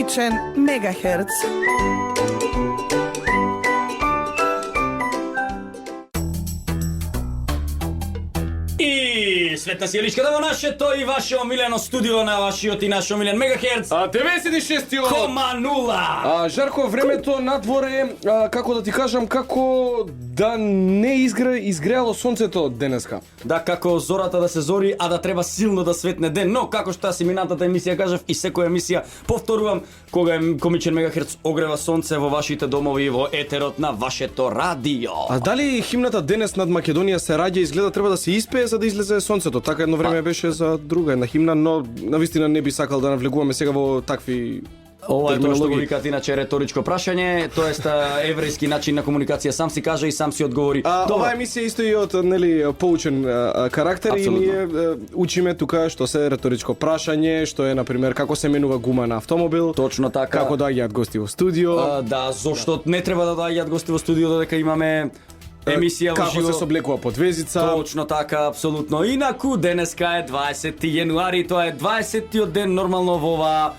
комичен мегахерц. И светна сијаличка во нашето и ваше омилено студио на вашиот и наш омилен Мегахерц. 96-тиот. 0,0. Жарко, времето надворе, како да ти кажам, како да не изгреало сонцето денеска. Да, како зората да се зори, а да треба силно да светне ден. Но, како што си минатата емисија кажав и секоја емисија, повторувам, кога е комичен Мегахерц огрева сонце во вашите домови и во етерот на вашето радио. А дали химната денес над Македонија се раѓа, изгледа треба да се испее за да излезе сонцето. Така едно време беше за друга една химна, но навистина не би сакал да навлегуваме сега во такви Ова е тоа што го терминологии. викаат иначе реторичко прашање, тоест еврејски начин на комуникација, сам си кажа и сам си одговори. Оваа емисија исто и од нели поучен карактер. Апсолутно. И ние учиме тука што се реторичко прашање, што е на пример како се менува гума на автомобил, Точно така. како доаѓаат гости во студио, Да, зошто не треба да доаѓаат гости во студио додека имаме емисија во како живо. се соблекува подвезица. Точно така, апсолутно. Инаку денеска е 20 јануари, тоа е 20-тиот ден нормално во оваа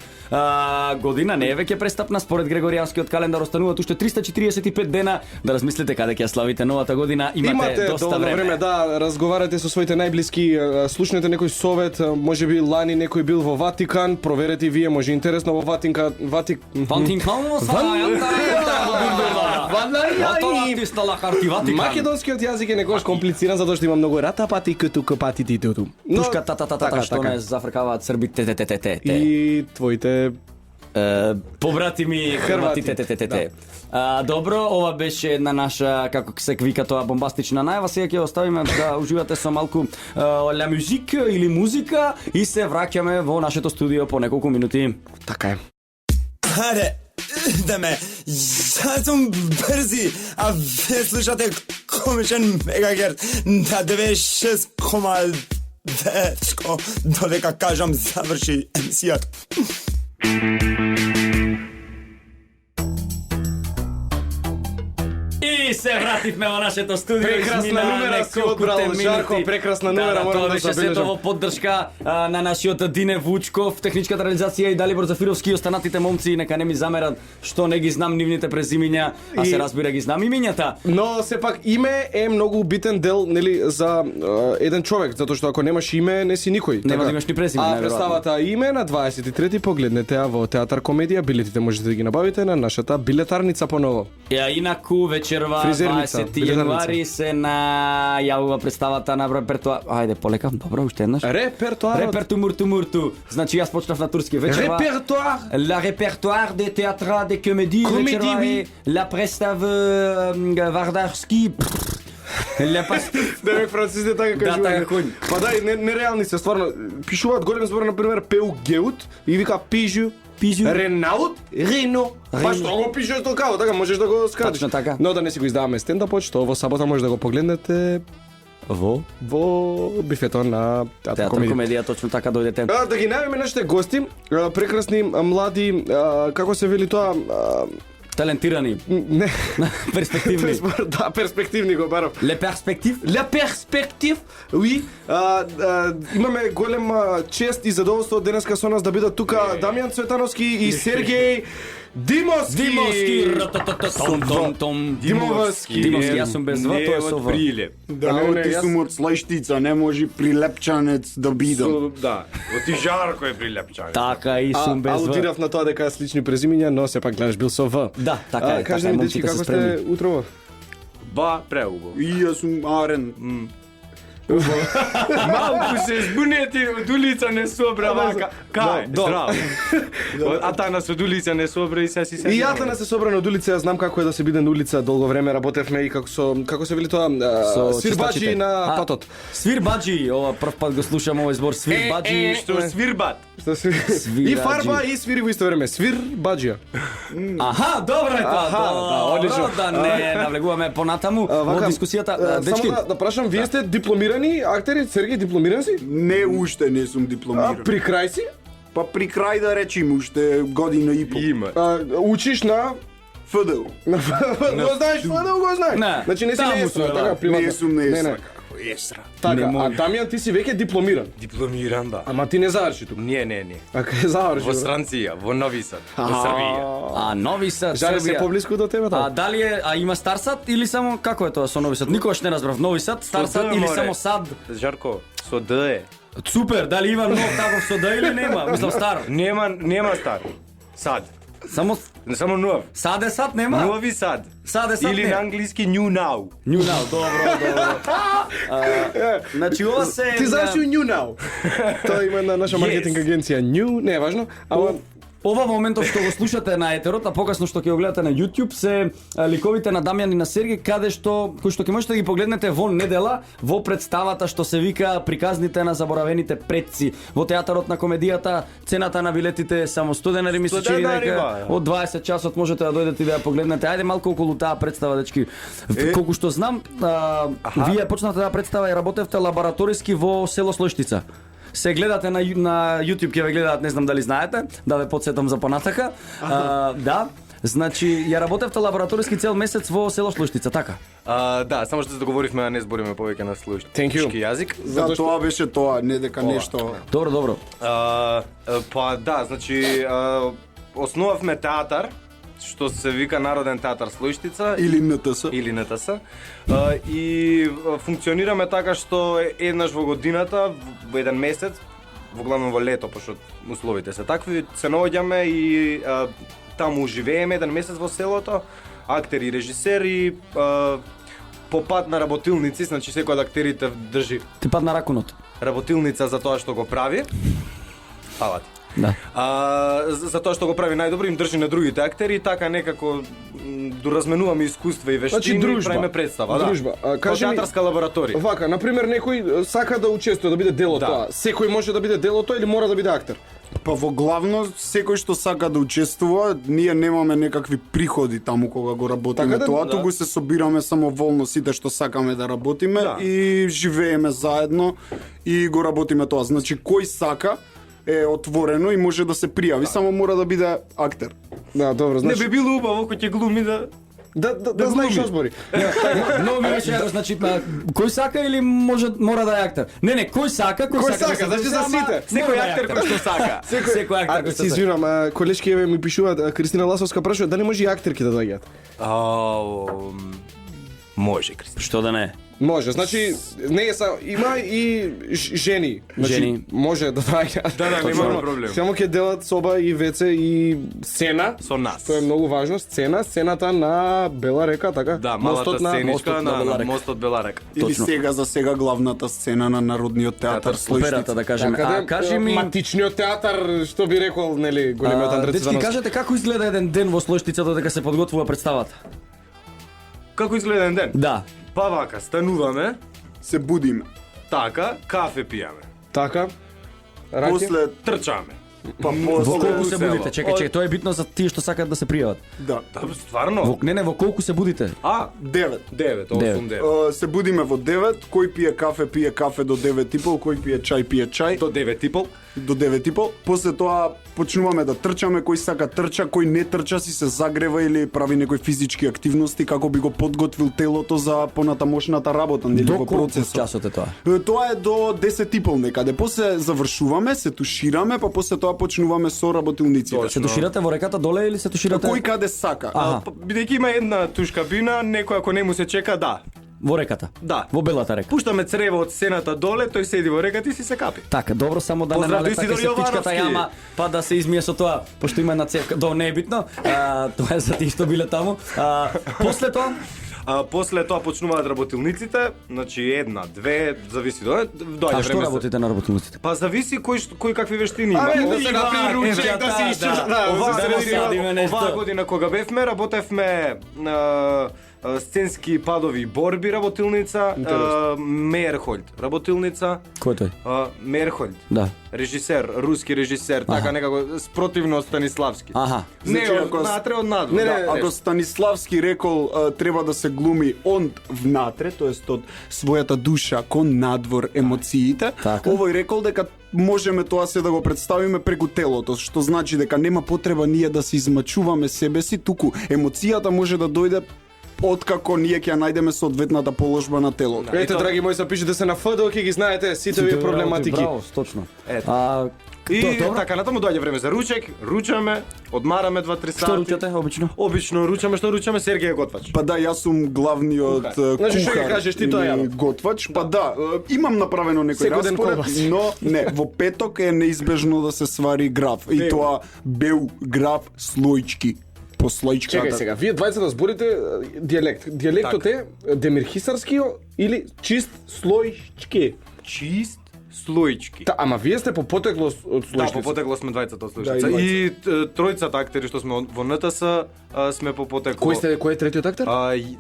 година, не е веќе престапна, според Грегоријанскиот календар остануваат уште 345 дена да размислите каде ќе ја славите новата година. Имате доста доволно време да разговарате со своите најблиски, слушнете некој совет, можеби лани некој бил во Ватикан, проверете и вие, може интересно во Ватикан. Македонскиот јазик е некојаш комплициран затоа што има многу ратапати тука пати титуту. Пушка та што не зафркаваат србите те. И твоите Побратими Хрвати. Хрвати. Добро, ова беше една наша, како се вика тоа, бомбастична најава. Сега ќе оставиме да уживате со малку ла музик или музика и се враќаме во нашето студио по неколку минути. така е. Аре, идеме, ја сум брзи, а вие слушате комичен Мегахерц на 96,9 додека кажам заврши емисијата. И се вративме во нашето студио. Прекрасна измина номера си неколкуте одбрал, минути. Жарко, прекрасна номера, морам тоа да беше забележам. сето во поддршка на нашиот Дине Вучков, техничката реализација и Далибор Зафировски и останатите момци, нека не ми замерат што не ги знам нивните презимиња, а И- се разбира ги знам имињата. Но сепак име е многу битен дел нели за еден човек, затоа што ако немаш име не си никој. Нема да имаш ни презиме, А најверојатно. представата име на 23 погледнете ја во театар комедија, билетите можете да ги набавите на нашата билетарница поново. Инаку вечерва Фризерница, 20 билетарница. јануари се најавува представата на репертуар. Ајде, полека, добро, уште еднаш. Репертуар. Мурту. Значи јас почнав на турски вечерва. Репертуар. La répertoire des théâtres des comédies Comédie, вечерва oui. е La представа Вардарски. Ля пастив. Да ме французите така Да, кажуваат. така кој. Па да, нереални се стварно. Пишуваат голем збор на пример Пеугеут и вика Пижу. Пижу. Ренаут, Рено. Па Рено. што го пишеш толкаво, така можеш да го скратиш. Точно така. Но да не си го издаваме стендапот, што во сабота може да го погледнете Во во бифето на театар театар комедија. комедија, точно така дојдете. Да ги најавиме нашите гости, прекрасни млади, како се вели тоа, Талентирани, не, перспективни. да, перспективни го барав. Ле перспектив? La перспектив, oui. Имаме голема чест и задоволство денеска со нас да бидат тука Дамјан Цветановски и Сергеј Димовски. Том. Димовски. Димовски, јас сум без В, Не тој е од со В. Прилеп. Да, Да, не, ти јас- сум од Слајштица, не може прилепчанец да бидам. Да, оти Жарко е прилепчан. Така и сум без В. Алудирав на тоа дека е слични презимиња, но сепак гледаш бил со В. Да, така е, Кажете така е, ми, дечки, момците се како спремни. сте утрово? Ба, преубаво. И јас сум арен. Малку се збунети од улица не собра вака. Кај, Да, здраво. Атанас од улица не собра и се си се. И јата не се собрана од улица, ја знам како е да се биде на улица, долго време работевме и како се вели тоа, Со свирбачи чистачите. на патот. Свирбаджи, ова прв пат го слушам овој збор, свирбаджи. Што свирбат. Што се И Свираџи. фарба и свири во исто време. Свирбаџија. Аха, добро е тоа. Аха, да, одлично. Да не навлегуваме понатаму во дискусијата. Дечки, Само да прашам, вие сте дипломирани актери? Сергеј, дипломиран си? Не уште не сум А дипломиран. при крај си? Па при крај да речем уште година и пол. Има. Учиш на ФДУ. Го знаеш, да го знаеш. Не, Значи не си таму неесна, сум, така да. приватно. Не сум неесна. Естра. Така, Не а може. Дамјан ти си веќе дипломиран. Дипломиран, да. Ама ти не заврши тука. Не. А кај заврши? Во бе? Странција, во Нови Сад, во Србија. А Нови Сад, Жаре се Србија. поблиску до тебе А таа? дали е, има Стар Сад или само како е тоа со Нови Сад? Никогаш не разбрав. Нови Сад, Стар Со Сад Д, или море. само Сад? Жарко, со Д е. Супер, дали има нов таков со Д или нема? Мислам Стар. Нема стар. Сад. Само нов. Сад е Сад нема? Нови Сад. Сад е Сад Или не. на англиски New Now. New Now, добро. Значи ова се Ти заврши у New Now. Тоа има една наша маркетинг агенција New, не е важно, ама Ова моментот што го слушате на етерот, а покасно што ќе го гледате на YouTube се ликовите на Дамјан и на Сергеј кои што ќе можете да ги погледнете во недела во представата што се вика Приказните на заборавените предци. Во театарот на комедијата цената на билетите е само 100 денари, ми се 100 чини денари, дека ба, од 20 часот можете да дојдете и да ја погледнете. Ајде малку околу таа представа, дечки. Колку што знам, вие почнате таа представа и работевте лабораториски во село Слојштица. Се гледате на YouTube, ќе ве гледаат, не знам дали знаете, да ве потсетам за понатака. Да, значи ја работевте лабораториски цел месец во село Слојштица, така? Да, само што се договоривме да не збориме повеќе на Thank you. слуштички јазик. Да, тоа беше тоа, не дека нешто. Добро. Па да, значи основавме театар што се вика Народен театар Слојштица Или НТС. или НТС. И функционираме така што еднаш во годината, во еден месец, во главно во лето, пошто условите се такви, се наоѓаме и таму живееме еден месец во селото, актери и режисери, по пат на работилници, значи секој од актерите држи Ти падна ракунот. работилница за тоа што го прави. Фала ти. Да. За тоа што го прави најдобро им држи на другите актери, така некако доразменуваме искуства и вештини, Значи, дружба. правиме представа, Дружба. да. Кажи ми- Театарска лабораторија. вака, на пример некој сака да учествува, да биде дел од Да. тоа. Секој може да биде дел од тоа или мора да биде актер? Па во главно секој што сака да учествува, ние немаме некакви приходи таму кога го работиме Така да, тоа, да. туку се собираме само волно сите што сакаме да работиме Да. и живееме заедно и го работиме тоа. Значи кој сака е отворено и може да се пријави, само мора да биде актер. Да, добро, Не значи би било убаво кој ќе глуми да да знаеш што збори. Многу ми беше јако, значи кој сака или мора да е актер? Не, кој сака, Кој сака, да се значи за ама сите. мора секој да е актер кој што сака. Секој актер кој Се што сака. извинувам, колешки еве ми пишуваат, Кристина Ласовска прашува дали може и актерки да доаѓаат. Може, Кристина. Што да не? Може, значи не е само има и жени. Значи Жени. може да доаѓаат. Да, немаме проблем. Само ќе делат соба и WC и сцена. Со нас. Тоа е многу важно, сцената на Бела река, така? Да, малата Мостот на- сценичка мостот на на Беларек. мостот Беларек. Или Точно. за сега главната сцена на Народниот театар Операта, Слојштица. да кажеме. Така А кажи ми, матичниот театар, што би рекол, нели, големиот Андре дечки, Цветановски. кажете како изгледа еден ден во Слојштица додека се подготвува представата? Како изгледа еден ден? Да. Па вака, стануваме, Се будиме. така, кафе пијаме. Така. Раки. После Трчаме. па Во после колку се село. будите? Чекај, тоа е битно за тие што сакаат да се пријават. да, Да, стварно? Не, во колку се будите? 9. 9, 8, 9. Се будиме во 9, кој пие кафе до 9:30, кој пие чај. До 9:30. До 9:30. После тоа почнуваме да трчаме, кој сака трча, кој не трча си се загрева или прави некои физички активности како би го подготвил телото за понатамошната работа, нели До во колку процесот. часот е тоа? Тоа е до 10:30 некаде. После завршуваме, се тушираме, па после тоа почнуваме со работилниците. Се туширате во реката доле или се туширате Кој каде сака. Аха. Бидејќи има една тушкабина, некој ако не му се чека, да. во реката? Да. Во белата река. Пуштаме црево од сцената доле, тој седи во реката и си се капи. Така, добро, само да не Поздрав до налета Исидор септичката Јовановски. јама, па да се измие со тоа, пошто има една цевка. Не е битно. Тоа е за тие што биле таму. После тоа, После тоа почнуваат работилниците, значи една, две, зависи дојде а што време. работите на работилниците? Па зависи кој какви вештини има. Абе, да Ова- се направи ручек, да се исчуши. Да, Оваа да се година, садиме нешто. оваа година кога бевме, работевме сценски падови и борби работилница, Мейерхольд работилница, Кој е тој? Мейерхольд, Да. режисер, руски режисер, така некако спротивно од Станиславски. Аха. Не, Значи, од ако- натре од надвор. Не, да. не, Ако Станиславски рекол треба да се глуми он внатре, тоест од својата душа кон надвор емоциите, Така. овој рекол дека можеме тоа се да го представиме преку телото, што значи дека нема потреба ние да се измачуваме себе си, туку емоцијата може да дојде откако ние ќе ја најдеме соодветната положба на телото. Ете, драги мои, запишете се на ФДО, ќе ги знаете сите овие проблематики. Браво, точно. Ето. И добро. така, натаму доаѓа време за ручек, ручаме, одмараме 2-3 сати. Што ручате обично? Обично ручаме, што ручаме, Сергеј е готвач. Па да, јас сум главниот Значи, што кухар ќе кажеш ти, тоа е или јавно. готвач. Па да, имам направено некој Секој ден распоред, колбаси. но не, во петок е неизбежно да се свари граф. И тоа бел граф слоички. По слоичката. Чекај сега, вие двајцата зборите дијалект. Дијалектот е демирхисарски или чист слоички. Чист слоички. Та, ама вие сте по потекло од Да, слоички. по потекло сме двајцата од Да, слушница. и И тројцата актери што сме во НТС сме по потекло. Кој е третиот актер?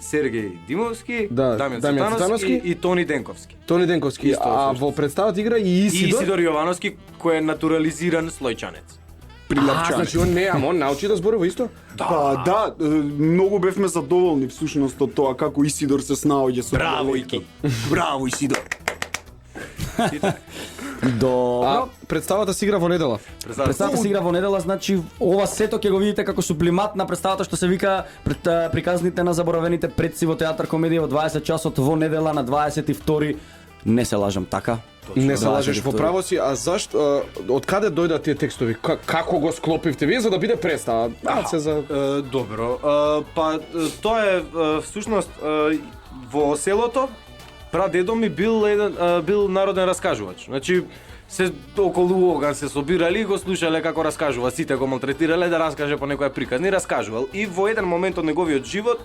Сергеј Димовски, Да, Дамјан Дамјан Цветановски Цветановски и Тони Денковски. Тони Денковски. Исто од А слушница. во представата игра и И Исидор. Исидор Јовановски кој е натурализиран слојчанец. Прилапчан. Значи он не, ама он научи да зборува исто? Па да, многу бевме задоволни всушност од тоа како Исидор се снаоѓа со Браво, дијалектот. Браво Исидор. Добро. А представата се игра во недела. Представата се игра во недела, значи ова сето ќе го видите како суплимат на представата што се вика приказните на заборавените предци во театар комедија во 20 часот во недела на 22. Не се лажам, така? Не се лажеш во 22. право си, а зашто од каде дојдат тие текстови? Како го склопивте вие за да биде представа? Се за Добро. Па тоа е всушност во селото прадедо ми бил народен раскажувач. Значи се околу оган се собирали и го слушале како раскажува, сите го малтретирале да раскаже по некоја приказна и раскажувал. И во еден момент од неговиот живот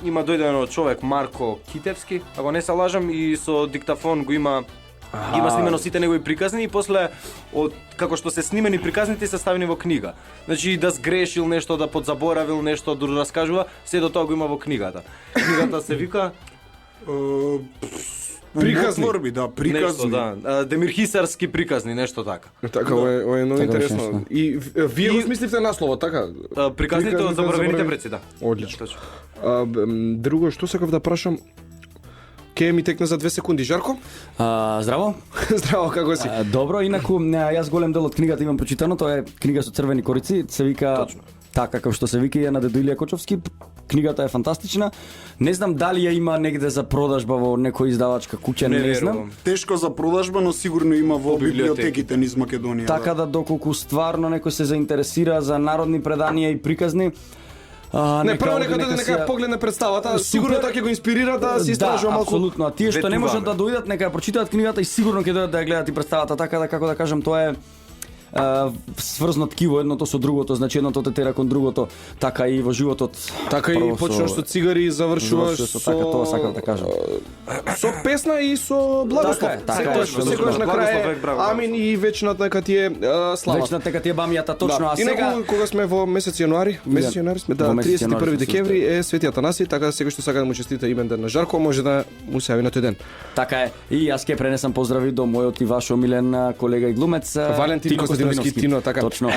има дојден човек Марко Китевски, ако не се лажам, и со диктафон го има снимено сите негови приказни и после од како што се снимени приказните се ставени во книга. Значи да сгрешил нешто, да подзаборавил нешто, да раскажува, се до тоа го има во книгата. Книгата се вика Приказни. Творби, да, нешто, приказни. да, демирхисарски приказни, нешто така. така, ова е многу Така интересно. беше, И вие го смисливте насловот, така? Приказните од заборавените предци, да. Одлично. Точно. Друго што сакав да прашам, ке ми текна за 2 секунди, Жарко? Здраво. Здраво, како си? Добро, инаку јас голем дел од книгата имам прочитано, тоа е книга со црвени корици, се вика Точно. така како што се вика е на дедо Илија Кочовски. Книгата е фантастична. Не знам дали ја има негде за продажба во некој издавачка куќа, не знам. верувам. Тешко за продажба, но сигурно има во библиотеки. библиотеките низ Македонија. Така да доколку стварно некој се заинтересира за народни преданија и приказни, Не, прво нека дојде нека ја погледне представата, сигурно тоа ќе го инспирира да се истражува малку. Апсолутно. А тие што не можат да Ветуваме. дојдат, нека ја прочитаат книгата и сигурно ќе дојдат да ја гледат и представата, така да како да кажам, тоа е сврзно ткиво едното со другото, значи едното те тера кон другото, така и во животот. Така и Прво почнуваш со цигари и завршуваш завршуваш со така, тоа сакам да кажам. Со песна и со благослов. Така е, Секогаш на Благослов крај век, браво, амин и вечнат нека ти е слава. Вечна тека ти е бамијата точно, а сега Инаку кога сме во месец јануари, сме Во месец јануари 31 сме декември е Свети Атанаси, така секој што сака да му честита имен ден на Жарко, може да му се јави на тој ден. така е. И јас ќе пренесам поздрави до мојот и ваш омилен колега и глумец Валентин Тино Костадиновски, Тино, така. Точно.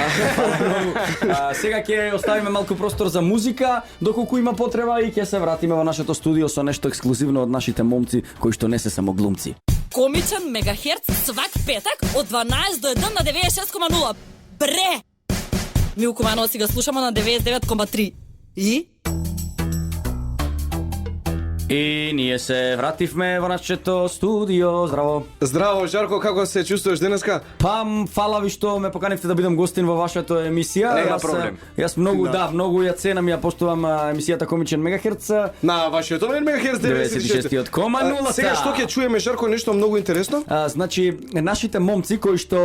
Сега ќе оставиме малку простор за музика, доколку има потреба и ќе се вратиме во нашето студио со нешто ексклузивно од нашите момци кои што не се само глумци. Комичен мегахерц свак петак од 12 до 1 на 96,0. Бре! Милко Манова си го слушаме на 99,3. И? И ние се вративме во нашето студио. Здраво. Здраво, Жарко, како се чувствуваш денеска? Па, фала ви што ме поканивте да бидам гостин во вашата емисија. Нема Јас, проблем. Јас многу, многу ја ценам и ја поштувам емисијата Комичен мегахерц. На вашиот омилен мегахерц 96,0. Сега што ќе чуеме, Жарко, нешто многу интересно? Значи, нашите момци кои што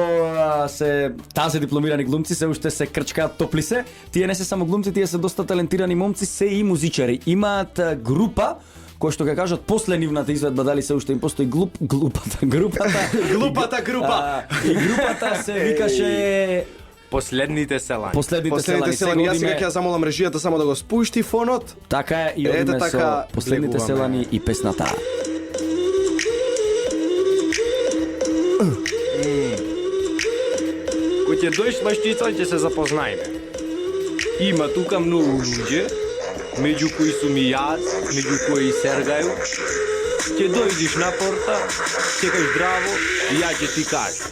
се тазе дипломирани глумци се уште се крчкаат, топли се. Тие не се само глумци, тие се доста талентирани момци, се и музичари. Имаат група кој што ќе кажат после нивната изведба дали се уште им постои групата. Глупата група. И групата се викаше Последните селани. Последните селани. Јас сега ќе ја замолам режијата само да го спушти фонот. Така е и Ете одиме така, со последните влегуваме. селани и песната. Кој ќе дојшла штица, ќе се запознаеме. Има тука многу луѓе, меѓу кои сум и јас, меѓу кои и Сергају. Ќе дојдиш на порта, ќе кажеш здраво и ја ќе ти кажам.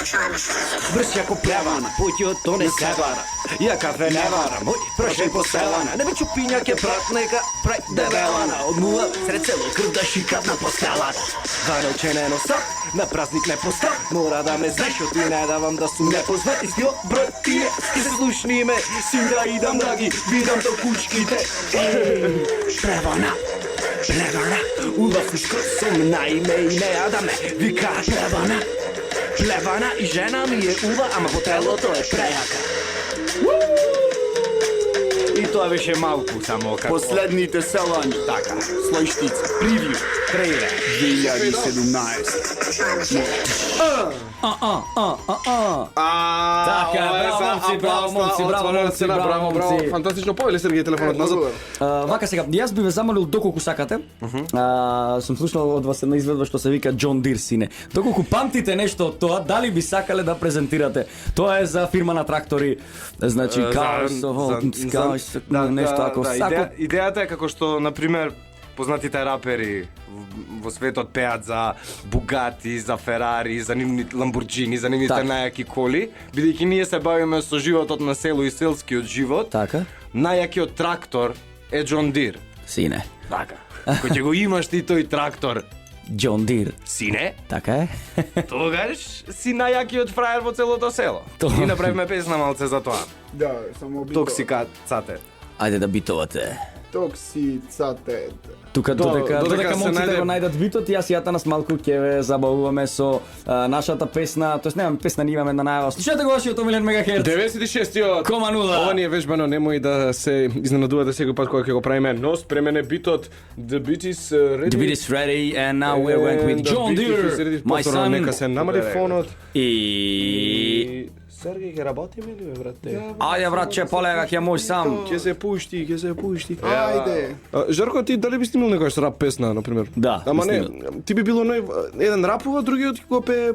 Брз јако плевана, путјот то не се вара. Ја кафе не вара, мој прошај по селана. Не бе чупиња ке пратнека, прај дебелана. Од мула сред цело крв да шикат на постелата. Ваноче не носа, на празник не постав. Мора да ме знаеш, ти не давам да сум непознати. Стил број тие, ке се слушни ме. Син да идам да ги видам то кучките. Плевана, плевана. Улафушко сум наиме и неа да ме вика плевана. Плевана и жена ми е ува, ама по телото е прејака. И тоа беше малку само како... Последните селани. Така. Слојштица. Превју. Трейлер. 2017. Така, браво момци, браво. Фантастично, повели Сергеј телефонот назад. Вака сега, јас би ве замолил доколку сакате. Сум слушнал од вас една изведба што се вика Џон Дир сине. Доколку памтите нешто од тоа, дали би сакале да презентирате? Тоа е за фирма на трактори, значи нешто ако Идејата е како што, например, познатите рапери во светот пеат за Бугати, за Ферари, за нивните Ламборџини, за нивните Так. најаки коли, бидејќи ние се бавиме со животот на село и селскиот живот. Така, Најакиот трактор е Џон Дир. сине. Така. Кој ќе го имаш ти тој трактор, Џон Дир, сине, така е. тогаш си најакиот фраер во целото село. И направиме песна малце за тоа. Да, само битова. Токсикацате. Ајде да битувате. Токсицате. Тука додека додека се момците најде- го најдат битот, јас и Атанас малку ќе ве забавуваме со нашата песна, тоест немаме песна, ние имаме една најава. Слушате го вашиот омилен мегахерц. 96-тиот. Кома нула. Ова ни е вежбано, немој да се изненадувате секој пат кога ќе го правиме, но спремен е битот. The beat is ready. The beat is ready and now we went with And the Џон beat is ready. Дир, my Повторно, Нека се son. намали фонот. И Сергеј, ќе работиме или бе, брате? ајде братче, полега ќе можеш сам. Ќе се пушти, ќе се пушти. Ајде. Жарко, ти дали би снимал некојаш рап песна, например? Да, Ама би не, ти би било еден рапува, другиот го пее.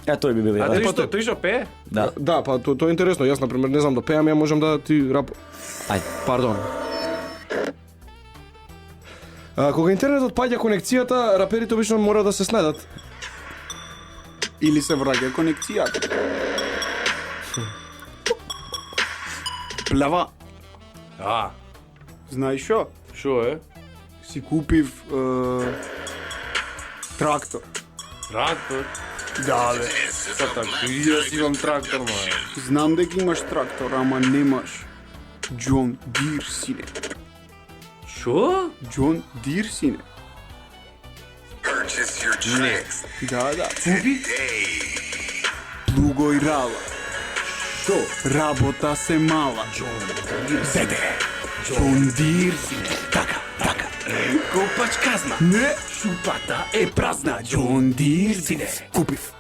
Тој би бил А ја. тој што пее? Да. Да, па тоа е интересно. Јас например не знам да пеам, ја можам да ти рап. Ајде. Пардон. Кога интернетот паѓа конекцијата, раперите обично мора да се снајдат. Или се враќа конекцијата. Плева. Знаеш шо? Шо е? Си купив трактор. Трактор? Да, бе. Така, и јас имам трактор, мај. Знам дека имаш трактор, ама немаш Џон Дир сине. Шо? Џон Дир сине. Не. Да, да. Плуго и рала. Шо? Работа се мала. Џон Дир сине. Така, така. Копач казна, Не, шупата е празна. Џон Дир сине. Купив.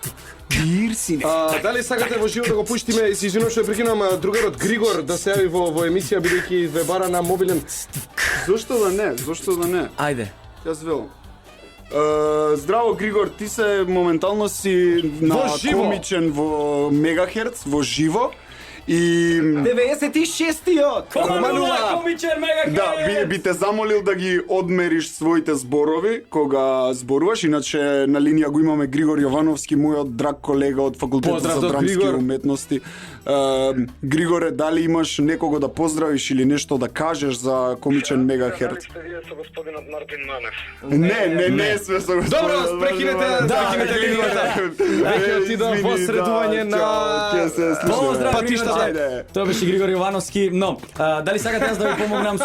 Дир сине. Дали сакате во живо да го пуштиме, се извинувам што ја прекинувам, другарот Григор да се јави во емисија бидејќи ве бара на мобилен. Зошто да не? Зошто да не? Ајде. Јас велам. Здраво Григор, ти се моментално си на Во живо. комичен во Мегахерц, во живо. И 96-тиот! Кома нула, комичен мегахерц. да, би те замолил да ги одмериш своите зборови кога зборуваш, иначе на линија го имаме Григор Јовановски, мојот драг колега од факултетот Поздрав за до драмски Григор. уметности. Григоре, дали имаш некого да поздравиш или нешто да кажеш за комичен Мегахерц? Вие со господинот Мартин Манев. Не сме со господин. Добро, прекинете линијата. Веќе отидов во средување на Ќе се слушаме. Поздрав, патиштата. Григорче. Тоа беше Григор Јовановски, но дали сакате јас да ви помогнам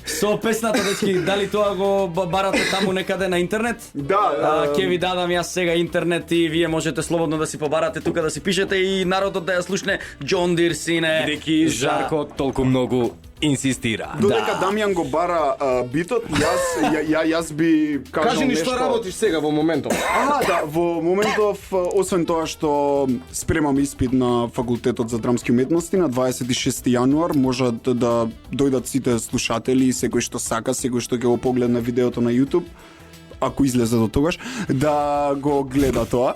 со песната, дечки, дали тоа го барате таму некаде на интернет? Да, Ќе ви дадам јас сега интернет и вие можете слободно да си побарате тука, да си пишете и народот да ја слушне Џон Дир сине. Бидејќи Жарко толку многу инсистира. Додека Дамјан го бара битот, јас би кажал Кажи ни што нешто. работиш сега во моментот. Да, во моментов, освен тоа што спремам испит на факултетот за драмски уметности на 26 јануар, можат да дојдат сите слушатели и секој што сака, секој што ќе го погледне видеото на YouTube, ако излезе до тогаш, да го гледа тоа.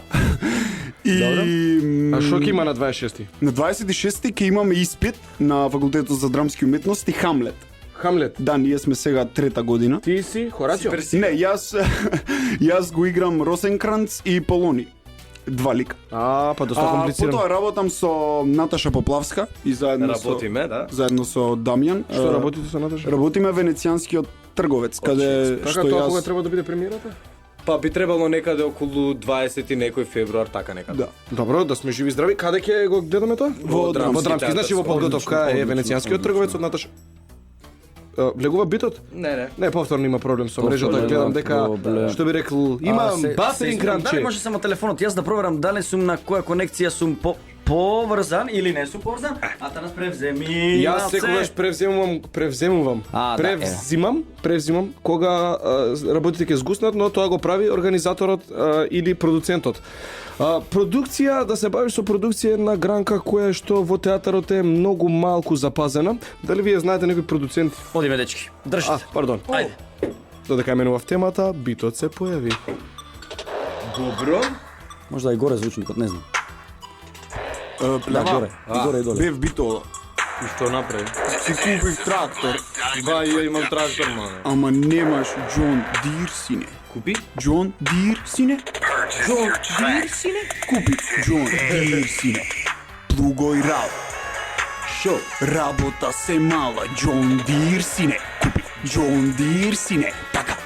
И А што ќе има на 26-ти? на 26 ќе имаме испит на факултетот за драмски уметности Хамлет. Хамлет. Да, ние сме сега трета година. Ти си Хорацио? Не, јас го играм Росенкранц и Полони. 2 лика. Па доста Потоа комплицирано. работам со Наташа Поплавска и заедно Работиме, да. заедно со Дамјан. Што работите со Наташа? Работиме Венецијанскиот трговец, каде Така што тоа кога јас треба да биде премиерата? Па би требало некаде околу 20 и некој февруар, така некаде. Да. Добро, да сме живи и здрави. Каде ќе го гледаме тоа? Во Драмски Драмски. Значи во подготовка е Венецијанскиот трговец од Наташа. Влегува битот? Не. Не, повторно има проблем со мрежата. Повторно Гледам има дека проблем. што би рекол, има басеринг Дали кранче. може само телефонот јас да проверам дали сум на која конекција сум поврзан или не сум поврзан? Атанас превземи. Јас секогаш превземувам. А, да, Превзимам кога работите ќе сгуснат, но тоа го прави организаторот или продуцентот. Продукција, да се бавиш со продукција е една гранка која што во театарот е многу малку запазена. Дали вие знаете некој продуцент? Одиме дечки. Држите. Пардон. Ајде. Додека менува в темата, битот се појави. Добро. Можда и горе звучникот, не знам. плева. Горе. И горе и доле. Бев битола. И што направи? Си купив трактор, Ба, ја имам трактор, мане. ама немаш Джон Дир, сине. Купи? Джон Дир, сине? Джон Дир, сине? Купи Джон Дир, сине. Плуго и рал. Шо? Работа се мала, Джон Дир, сине. Купи Джон Дир, сине. Така.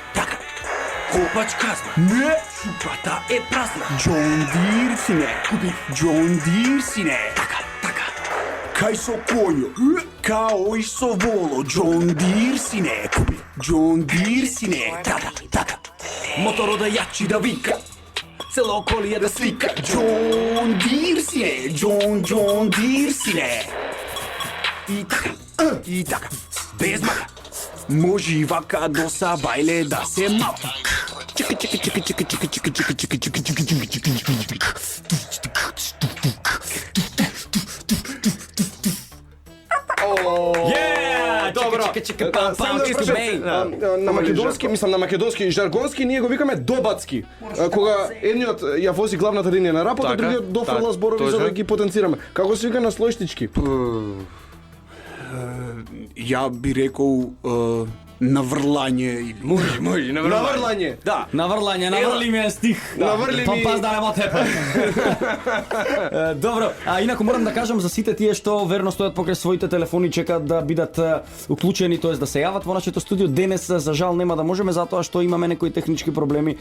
Копач казна. Не! Шупата е празна. Джон Дир, сине. Купи Джон Дир, сине. Така. Кај со коњо, као и со воло, Джон Дир, сине. Купи Джон Дир, сине. Така. Моторот да јачи да вика. Цело околие да слика. Джон Дир, сине. Джон Дир, сине. И така. Без мака. Може и вака до сабајле да се малки. Добро. Само да скажам, на македонски, мислам на македонски и жаргонски ние го викаме добацки. Кога едниот ја вози главната линија на рапот, а Така, другиот дофрла зборови за да ги потенцираме. Како се вика на слојштички? Ја би рекол наврлање или Може, Наврлање. Да. Наврли ми е стих. Наврли ми- Пас да нема тепа. Добро, а инаку морам да кажам за сите тие што верно стојат покрај своите телефони, чекаат да бидат уклучени, тоест да се јават во нашето студио. Денес за жал нема да можеме затоа што имаме некои технички проблеми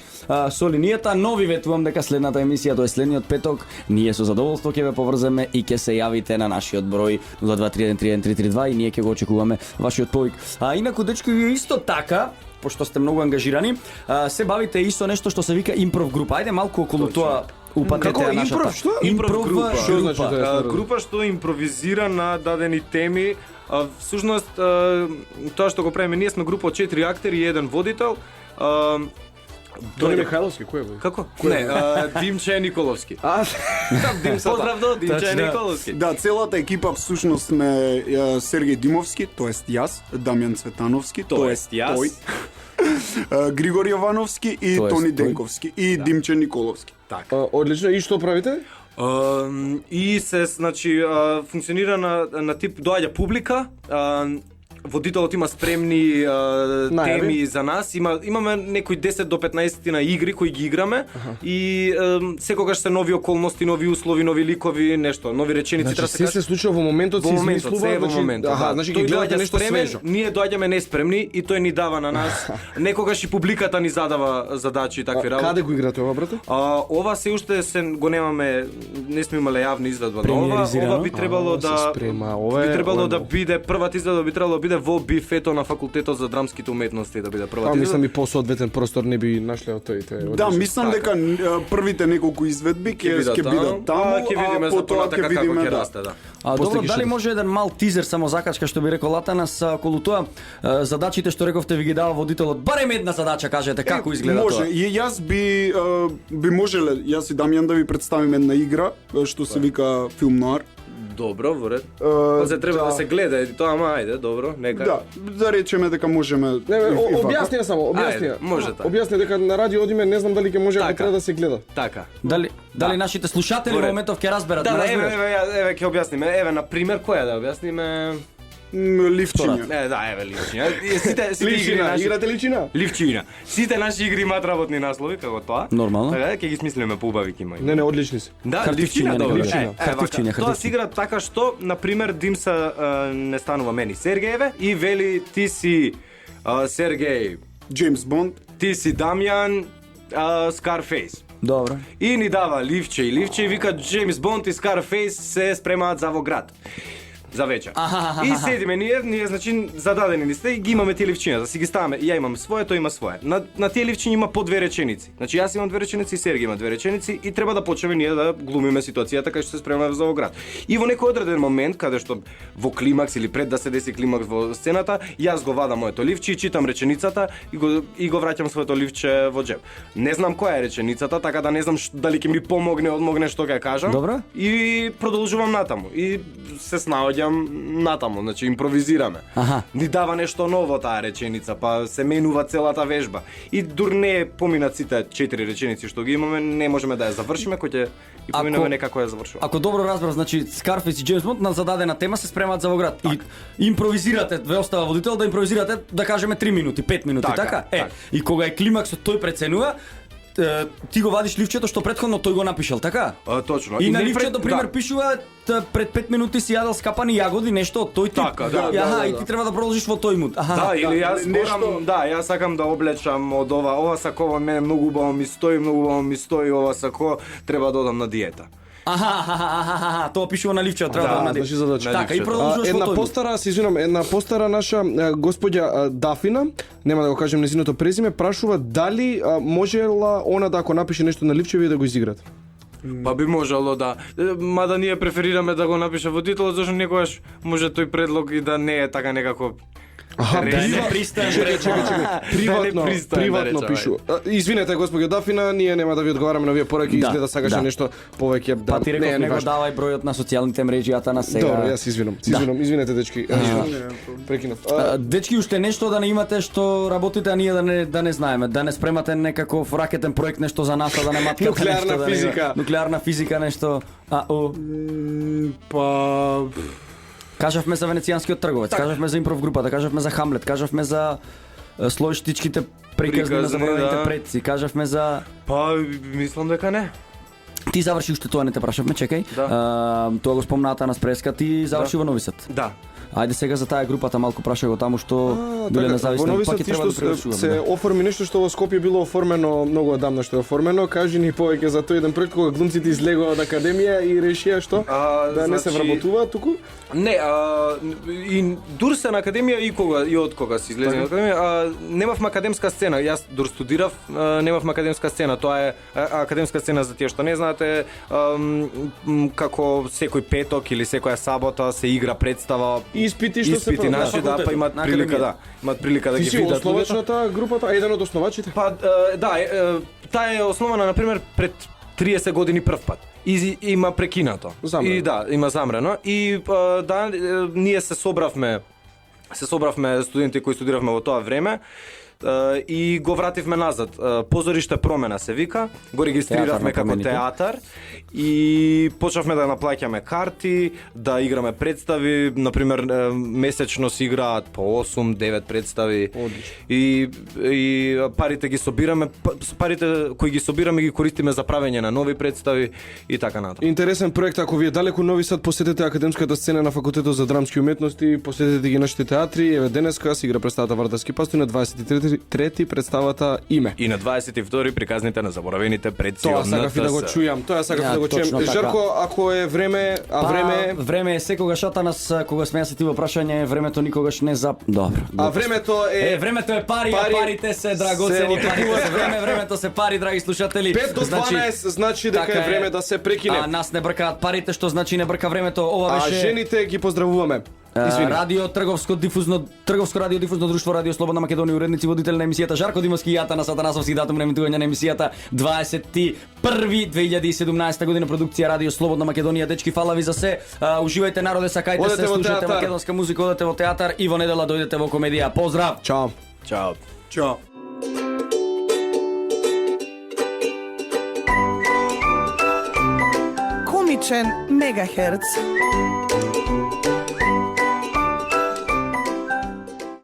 со линијата, но ви ветувам дека следната емисија, тоа е следниот петок, ние со задоволство ќе ве поврземе и ќе се јавите на нашиот број 023133332 и ние ќе го очекуваме вашиот повик. А инаку дечки, вие исто така, пошто сте многу ангажирани, се бавите и со нешто што се вика импров група. Ајде малку околу тоа упатете Како нашата. импров, што? Импров група. Што значи тоа? Група што импровизира на дадени теми. Всушност, тоа што го правиме, ние сме група од 4 актери и еден водител. Тони Михајловски, кој е? Како? Не, Димче Николовски. Поздрав до Димче Точно. Николовски. Да, целата екипа всушност сме Сергеј Димовски, тоест јас, Дамјан Цветановски, Тоест јас. тој, Григор Јовановски и Тоест Тони тој. Денковски и Димче Николовски. Одлично, и што правите? И се, значи, функционира на тип доаѓа публика, водителот има спремни теми за нас. Имаме некои 10 до 15 на игри кои ги играме и секогаш се нови околности, нови услови, нови ликови, нешто, нови реченици. Значи треба да се се каже. се случува во моментот, се Во моментот, измислува, се е во значи, моментот. аха, Да. значи ги Тој гледате доаѓа нешто спремен, свежо. ние доаѓаме неспремни и тој ни дава на нас. Некогаш и публиката ни задава задачи и такви работи. Каде го играте ова, брате? Ова се уште го немаме, не сме имале јавна изведба на ова. Премиеризирано? Ова би требало се да спрема. Ова би е- требало ова е да ново. биде првата изведба би требало да биде во бифето на факултетот за драмските уметности да биде првата Мислам изведба. и по соодветен простор не би нашле од тој. Да, мислам дека првите неколку изведби ќе бидат таму, ќе видиме за потоа понатака ќе како видиме ќе да. расте, да. После Добро, ги дали шедеш. може еден мал тизер, само закачка, што би рекол Атанас, околу тоа задачите што рековте ви ги дава водителот, барем една задача, кажете како изгледа Може, тоа. и јас би можеле, јас и Дамјан да ви представиме една игра што се вика Филм Ноар. Добро, во ред. Па се треба да се гледа и тоа, ама ајде, добро, нека. Да речеме дека можеме. Не, и вака. објаснија само, објаснија. Ајде, може така. Објасни дека на радио одиме, не знам дали ќе може, ако Така. треба да се гледа. Така. Дали нашите слушатели Во во ред. моментов ќе разберат, Да, не да, разберат? еве ќе објасниме. Еве на пример која да објасниме? Ливчиња. Да, еве Ливчиња. Сите игри Ливчина, наши играте Ливчина? Ливчиња. Сите наши игри имаат работни наслови како тоа. Нормално. Така ќе ги смислиме поубави ќе има. Не, одлични се. Да, Хартивчиња, Ливчиња, добро. Ливчиња. Хартивчиња, Тоа се игра така што, на пример, Димса не станува мене Сергееве и вели ти си Сергеј, Джеймс Бонд. ти си Дамјан, Скарфейс. Добро. И ни дава Ливче и вика Джеймс Бонд и Скарфейс се спремаат за во град. За вечер. И седиме ние значи зададени ни сте и ги имаме тие ливчиња, да си ги ставаме. Ја имам свое, тој има свое. На тие ливчиња има по две реченици. Значи јас имам две реченици и Сергеј има две реченици и треба да почнеме ние да глумиме ситуацијата кај што се спремаме за во град. И во некој одреден момент каде што во климакс или пред да се деси климакс во сцената, јас го вадам моето ливче и читам реченицата и го враќам своето ливче во џеб. Не знам која е реченицата, така да не знам дали ќе ми одмогне што ќе кажам. Добро. И продолжувам натаму. И се снаоѓам натаму, значи импровизираме. Ни дава нешто ново таа реченица, па се менува целата вежба. И дур не поминат сите 4 реченици што ги имаме, не можеме да ја завршиме, кој ќе и поминаме некако ја завршуваме. Ако добро разбрав, значи Скарфейс и Джеймс Бонд на зададена тема се спремаат за во град. И импровизирате, ве остава водител да импровизирате, да кажеме 3 минути, 5 минути, така? И кога е климаксот тој преценува, ти го вадиш ливчето што претходно тој го напишал, така? Точно. И на ливчето пример пишува пред 5 минути си јадел скапани јагоди, нешто од тој тип. Така, да. И ти треба да продолжиш во тој муд. Да, или јас нешто, јас сакам да облечам од ова сако во мене многу убаво ми стои, ова сако треба да одам на диета. Тоа пишува на ливчето, треба да одам на диета. Значи задача. Така, и продолжуваш во тој муд. Една постара наша господја Дафина, нема да го кажем незиното презиме, прашува дали можела она да ако напише нешто на ливче вие да го изиграте. Па би можело да. Мада ние преферираме да го напише во титулот, зашто некогаш може тој предлог и да не е така некако Приватно пишува. Извинете, господја Дафина, ние нема да ви одговараме на овие пораки, изгледа сакаше нешто повеќе да. Па ти реков не го давај бројот на социјалните мрежи, на сега. Добро, јас извинам. Извинете дечки. Прекинав. Дечки, уште нешто да не имате што работите, а ние да не знаеме, да не спремате некаков ракетен проект, нешто за НАСА, да не маткате нешто. Нуклеарна физика нешто. Па Кажавме за Венецијанскиот трговец, кажавме за импров групата, кажавме за Хамлет, кажавме за слојштичките приказни на заборавените предци, кажавме за... Па, мислам дека не. Ти заврши уште тоа, не те прашавме, чекај. Тоа го спомната на спреска, ти заврши во Нови Сад. Да. Ајде сега за таа групата малку праша го таму што биле независни, пак ќе треба да превршуваме. Се оформи нешто што во Скопје било оформено многу одамна што е оформено. Кажи ни повеќе за тој еден проект кога глумците излегоа од академија и решија што да не се вработуваат туку? Не, и дур се на академија и од кога се излезе на академија, немавме академска сцена. Јас дур студирав, немавме академска сцена. Тоа е академска сцена за тие што не знаете, како секој петок или секоја сабота се игра представа. Испити што се прават наши, да, па имаат прилика да ги видат. Ти си основач на таа групата, еден од основачите? Па да, таа е основана на пример пред 30 години прв пат. И има прекинато. Замрено. И да, има замрено. И да, ние се собравме студенти кои студиравме во тоа време и го вративме назад. Позориште промена се вика, го регистриравме како театар и почнавме да наплаќаме карти, да играме представи, на пример месечно се играат по 8-9 представи. И парите ги собираме, парите кои ги собираме ги користиме за правење на нови представи и така натаму. Интересен проект, ако ви е далеку Нови Сад, посетете академската сцена на факултетот за драмски уметности, посетете ги нашите театри. Еве денеска се игра представата Вардарски пастој, на 23 представата Име. И на 22 приказните на заборавените предци. Тоа сакав и да го чујам. Тоа сакав да го чујам. Жарко, ако е време, време е секогаш нас кога сме се тива прашање, времето никогаш не Добро. А времето е времето е пари, а парите се драгоцени пари. Времето се пари, драги слушатели. 5 до 12 значи дека е време да се прекине. А нас не бркаат парите, што значи не брка времето. Ова беше. А жените ги поздравуваме. Радио Трговско радио дифузно друштво Радио Слободна Македонија, уредници водител на емисијата Жарко Димовски и Атанас Атанасовски, датум на емитување на емисијата 21.2017 година, продукција Радио Слободна Македонија. Дечки, фала ви за се. Уживајте народе, сакајте се, слушајте македонска музика, одете во театар и во недела дојдете во комедија. Поздрав. Чао. Чао. Чао. Комичен мегахерц.